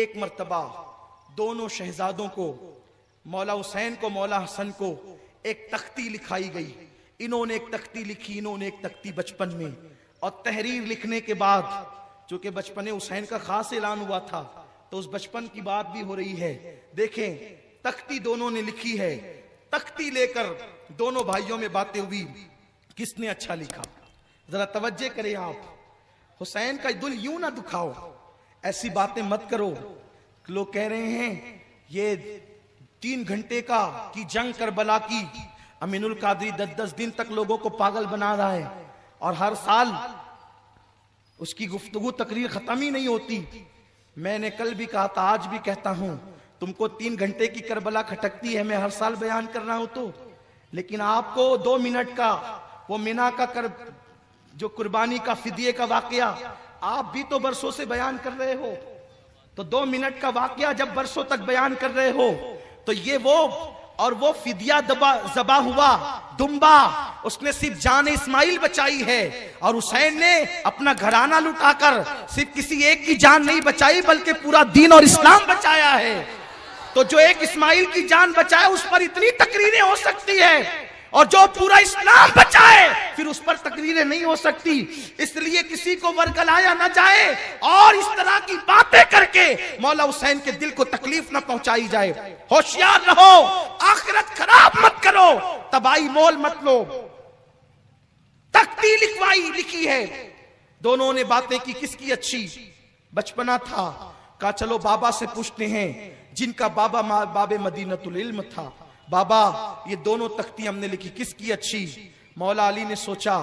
एक मर्तबा दोनों शहजादों को, मौला हुसैन को मौला हसन को, एक तख्ती लिखाई गई। इन्होंने एक तख्ती लिखी, इन्होंने एक तख्ती बचपन में, और तहरीर लिखने के बाद, चूंकि बचपन हुसैन का खास ऐलान हुआ था तो उस बचपन की बात भी हो रही है। देखें, तख्ती दोनों ने लिखी है। तख्ती लेकर दोनों भाइयों में बातें हुई, किसने अच्छा लिखा। जरा तवज्जो करें आप, हुसैन का दिल यूं ना दुखाओ, ऐसी बातें मत करो। लोग कह रहे हैं ये 3 घंटे की जंग करबला की, अमीनुल कादरी 10-10 दिन तक लोगों को पागल बना रहा है और हर साल उसकी गुफ्तगू तकरीर खत्म ही नहीं होती। मैंने कल भी कहा था, आज भी कहता हूं, तुमको 3 घंटे की करबला खटकती है, मैं हर साल बयान कर रहा हूं तो, लेकिन आपको 2 मिनट का वो मिना का जो कुर्बानी का फिदिये का वाकया आप भी तो बरसों से बयान कर रहे हो। तो 2 मिनट का वाकया जब बरसों तक बयान कर रहे हो तो ये वो फिदिया ज़बा हुआ दुम्बा, उसने सिर्फ जान इस्माइल बचाई है, और हुसैन ने अपना घराना लुटाकर सिर्फ किसी एक की जान नहीं बचाई बल्कि पूरा दीन और इस्लाम बचाया है। तो जो एक इस्माइल की जान बचाए उस पर इतनी तकरीरें हो सकती है, और जो पूरा इस्लाम बचाए फिर उस पर तकरीरें नहीं हो सकती। इसलिए किसी को वरगलाया ना जाए और इस तरह की बातें करके मौला हुसैन के दिल को तकलीफ ना पहुंचाई जाए। होशियार रहो, आखिरत खराब मत करो, तबाही मोल मत लो। तख्ती लिखी है, दोनों ने बातें की, किसकी अच्छी। बचपना था, कहा चलो बाबा से पूछते हैं, जिनका बाबा बाबे मदीनतुल इल्म था। बाबा, ये दोनों तख्ती हमने लिखी, किसकी अच्छी। मौला अली ने सोचा,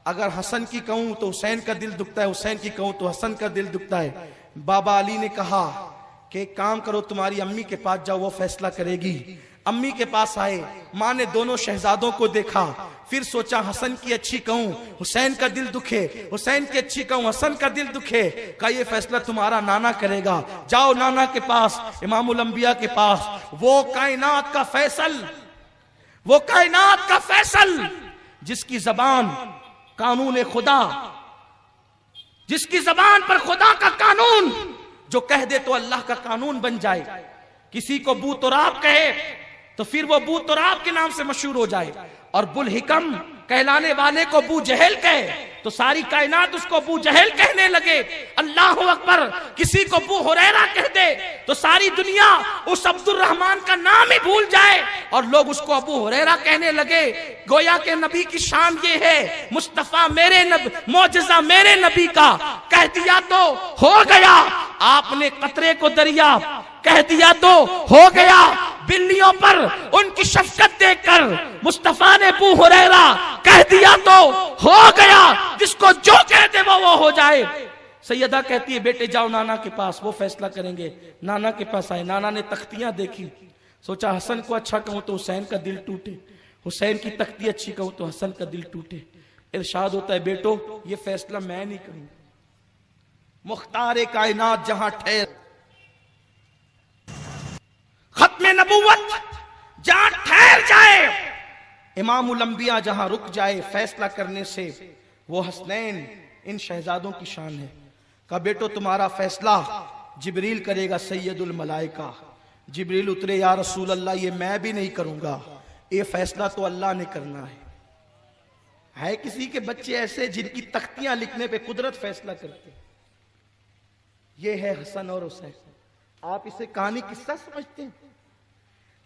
अगर हसन की कहूं तो हुसैन का दिल दुखता है, हुसैन की कहूं तो हसन का दिल दुखता है। बाबा अली ने कहा कि एक काम करो, तुम्हारी अम्मी के पास जाओ, वो फैसला करेगी। अम्मी के पास आए, माँ ने दोनों शहजादों को देखा, फिर सोचा हसन की अच्छी कहूं हुसैन का दिल दुखे, हुसैन की अच्छी कहूं हसन का दिल दुखे। का ये फैसला तुम्हारा नाना करेगा, जाओ नाना के पास, इमामुल अंबिया के पास। वो कायनात का फैसल जिसकी जबान कानून खुदा, जिसकी जबान पर खुदा का कानून जो कह दे तो अल्लाह का कानून बन जाए। किसी को बू तुराब कहे तो फिर वो बू तुराब के नाम से मशहूर हो जाए, और बुल हिकम कहलाने वाले को बू जहल कहे तो सारी कायनात उसको बू जहल कहने लगे। अल्लाह अकबर, किसी को बू हुरैरा कह दे तो सारी दुनिया उस अब्दुल रहमान का नाम ही भूल जाए और लोग उसको अबू हुरैरा कहने लगे। गोया के नबी की शान ये है, मुस्तफा मेरे नबी, मौजज़ा मेरे नबी का, कह दिया तो हो गया। आपने कतरे को दरिया कह दिया तो हो गया। बिल्लियों पर उनकी शफकत देखकर मुस्तफा ने अबू हुरैरा कह दिया तो हो गया। जिसको जो कह दे वो हो जाए। सैयदा कहती है, बेटे जाओ नाना के पास, वो फैसला करेंगे। नाना के पास आए, नाना ने तख्तियां देखी, सोचा हसन को अच्छा कहूं तो हुसैन का दिल टूटे, हुसैन की तख्ती अच्छी कहूं तो हसन का दिल टूटे। इरशाद होता है, बेटो ये फैसला मैं नहीं करूंगा, मुख्तार कायनात जहां ठहर, खत्मे नबूवत जहां ठहर जाए, इमामुल अंबिया जहां रुक जाए फैसला करने से, वो हसनैन इन शहजादों की शान है। कहा बेटो तुम्हारा फैसला जिब्रील करेगा, सैयदुल मलाइका। जिब्रील उतरे, या रसूल अल्लाह ये मैं भी नहीं करूंगा, ये फैसला तो अल्लाह ने करना है किसी के बच्चे ऐसे जिनकी तख्तियां लिखने पे कुदरत फैसला करते। ये है हसन और हुसैन। आप इसे कहानी किस्सा समझते हैं?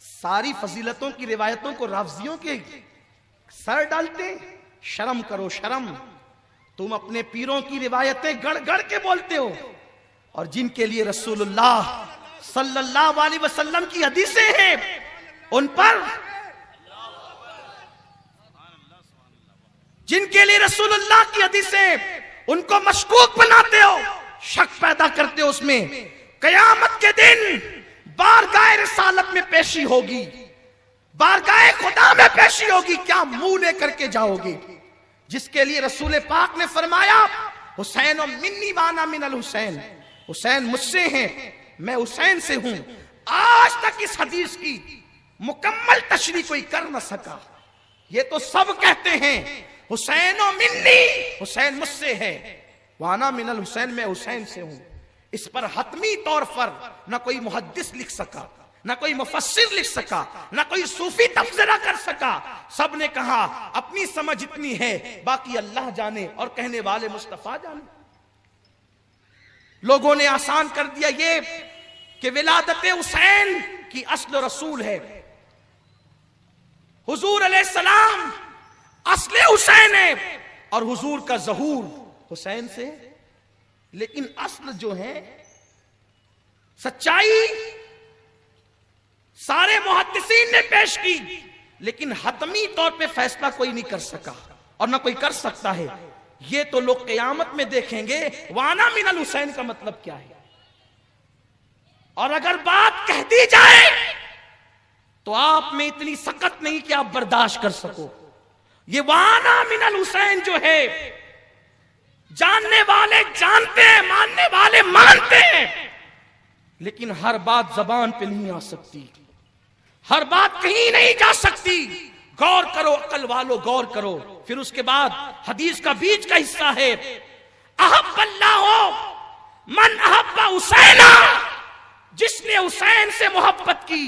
सारी फजीलतों की रिवायतों को रावजियों के सर डालते। शर्म करो शर्म, तुम अपने पीरों की रिवायतें गढ़ गढ़ के बोलते हो, और जिनके लिए रसूलुल्लाह सल्लल्लाहु अलैहि वसल्लम की हदीसें हैं उन पर, जिनके लिए रसूलुल्लाह की हदीसें उनको मशकूक बनाते हो, शक पैदा करते हो उसमें। कयामत के दिन बारगाह रिसालत में पेशी होगी, बारगाह खुदा में पेशी होगी, क्या मुंह लेकर के जाओगे? जिसके लिए रसूल पाक ने फरमाया, हुसैन मिन्नी वाना मिनल हुसैन, हुसैन मुझसे हैं, मैं हुसैन से हूं। आज तक इस हदीस की मुकम्मल तशरीह कोई कर न सका। ये तो सब कहते हैं हुसैन मिन्नी, हुसैन मुझसे है, वाना मिनल हुसैन, मैं हुसैन से हूं। इस पर हतमी तौर पर न कोई मुहद्दिस लिख सका, न कोई मुफस्सिर लिख सका, न कोई सूफी तबसरा कर सका। सब ने कहा अपनी समझ इतनी है, बाकी अल्लाह जाने और कहने वाले मुस्तफा जाने। लोगों ने आसान कर दिया ये कि विलादत हुसैन की अस्ल रसूल है, हुजूर अलैहिस्सलाम असले हुसैन है और हुजूर का ज़हूर हुसैन से। लेकिन अस्ल जो है, सच्चाई सारे मुहद्दिसीन ने पेश की, लेकिन हतमी तौर पे फैसला कोई नहीं कर सका और ना कोई कर सकता है। ये तो लोग क़यामत में देखेंगे वाना मिनल हुसैन का मतलब क्या है। और अगर बात कह दी जाए तो आप में इतनी सख्त नहीं कि आप बर्दाश्त कर सको। ये वाना मिनल हुसैन जो है, जानने वाले जानते हैं, मानने वाले मानते हैं, लेकिन हर बात जबान पे नहीं आ सकती, हर बात कहीं नहीं जा सकती। गौर करो अकल वालों, गौर करो। फिर उसके बाद हदीस का बीच का हिस्सा है, अहब्बल्लाहु मन अहब्बा हुसैना, जिसने हुसैन से मोहब्बत की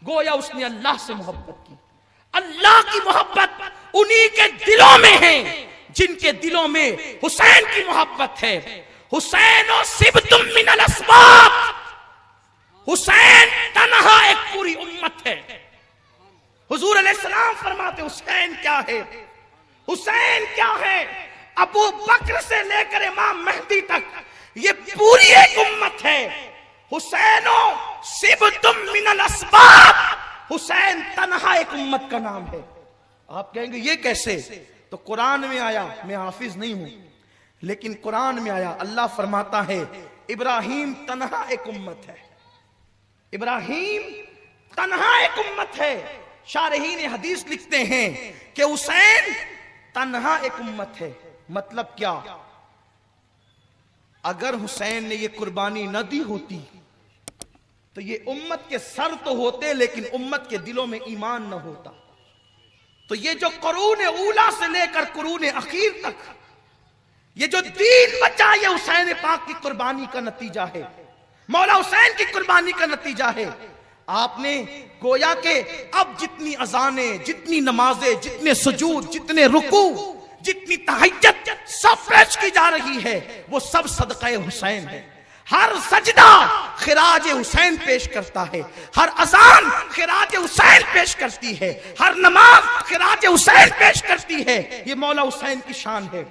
गोया उसने अल्लाह से मोहब्बत की। अल्लाह की मोहब्बत उन्हीं के दिलों में है जिनके दिलों में हुसैन की मोहब्बत है। हुसैन सिबतुम मिनल अस्बाब, हुसैन तन्हा एक पूरी उम्मत है। हुजूर अलैहिस्सलाम फरमाते हुसैन क्या है, हुसैन क्या है, अबू बकर से लेकर इमाम मेहदी तक ये पूरी एक उम्मत है। हुसैनो सिबतुम मिनल अस्बाब, हुसैन तन्हा एक उम्मत का नाम है। आप कहेंगे ये कैसे? तो कुरान में आया, मैं हाफिज नहीं हूं लेकिन कुरान में आया, अल्लाह फरमाता है इब्राहिम तन्हा एक उम्मत है, इब्राहिम तन्हा एक उम्मत है। शारहीन हदीस लिखते हैं कि हुसैन तन्हा एक उम्मत है। मतलब क्या? अगर हुसैन ने ये कुर्बानी न दी होती तो ये उम्मत के सर तो होते, लेकिन उम्मत के दिलों में ईमान न होता। तो ये जो कुरून ऊला से लेकर कुरून अखीर तक ये जो दीन बचा, ये हुसैन पाक की कुर्बानी का नतीजा है, मौला हुसैन की कुर्बानी का नतीजा है। आपने गोया के अब जितनी अजाने, जितनी नमाजें, जितने सुजूद, जितने रुकू, जितनी तहज्जुद सब पेश की जा रही है, वो सब सदक़े हुसैन है। हर सजदा खिराज हुसैन पेश करता है, हर अजान खिराज हुसैन पेश करती है, हर नमाज खिराज हुसैन पेश करती है। ये मौला हुसैन की शान है।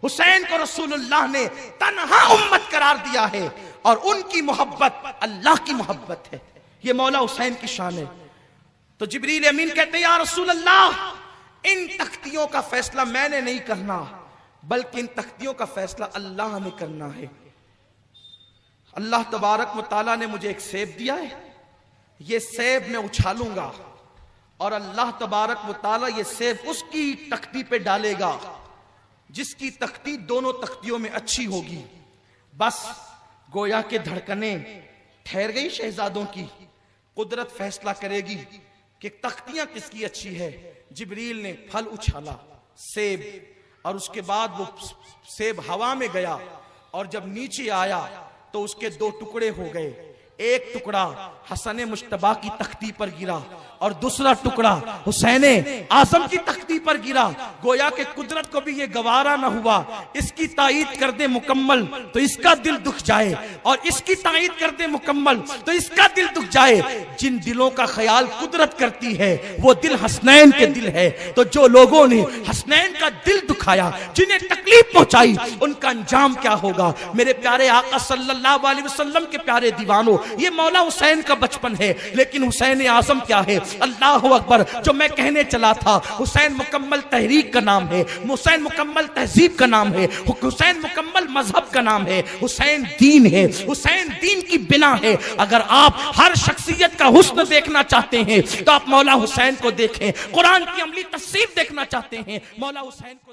हुसैन को रसूलुल्लाह ने तन्हा उम्मत करार दिया है और उनकी मोहब्बत अल्लाह की मोहब्बत है। ये मौला हुसैन की शान है। तो जिब्रील अमीन कहते हैं या रसूल अल्लाह, इन तख्तियों का फैसला मैंने नहीं करना, बल्कि इन तख्तियों का फैसला अल्लाह ने करना है। अल्लाह तबारक व तआला ने मुझे एक सेब दिया है, ये सेब मैं उछालूंगा और अल्लाह तबारक व तआला ये सेब उसकी तख्ती पे डालेगा जिसकी तख्ती दोनों तख्तियों में अच्छी होगी। बस गोया के धड़कने ठहर गई शहजादों की, कुदरत फैसला करेगी कि तख्तियां किसकी अच्छी है। जिब्रील ने फल उछाला, सेब, और उसके बाद वो सेब हवा में गया और जब नीचे आया तो उसके दो टुकड़े हो गए। एक टुकड़ा हसन मुश्तबा की तख्ती पर गिरा और दूसरा टुकड़ा हुसैन आजम की तख्ती पर गिरा। गोया के कुदरत को भी ये गवारा न हुआ, इसकी तायीद कर दे मुकम्मल तो इसका दिल दुख जाए, और इसकी तायीद कर दे मुकम्मल तो इसका दिल दुख जाए। जिन दिलों का ख्याल कुदरत करती है वो दिल हसनैन के दिल है। तो जो लोगों ने हसनैन का दिल दुखाया, जिन्हें तकलीफ पहुंचाई, उनका अंजाम क्या होगा। मेरे प्यारे आका सल्लल्लाहु अलैहि वसल्लम के प्यारे दीवानों, ये मौला हुसैन का बचपन है, लेकिन हुसैन आजम क्या है? अल्लाह अकबर। जो मैं कहने चला था, हुसैन मुकम्मल तहरीक का नाम है, हुसैन मुकम्मल तहजीब का नाम है, हुसैन मुकम्मल मजहब का नाम है, हुसैन दीन है, हुसैन दीन की बिना है। अगर आप हर शख्सियत का हुस्न देखना चाहते हैं तो आप मौला हुसैन को देखें। कुरान की अमली तफसीर देखना चाहते हैं, मौला हुसैन को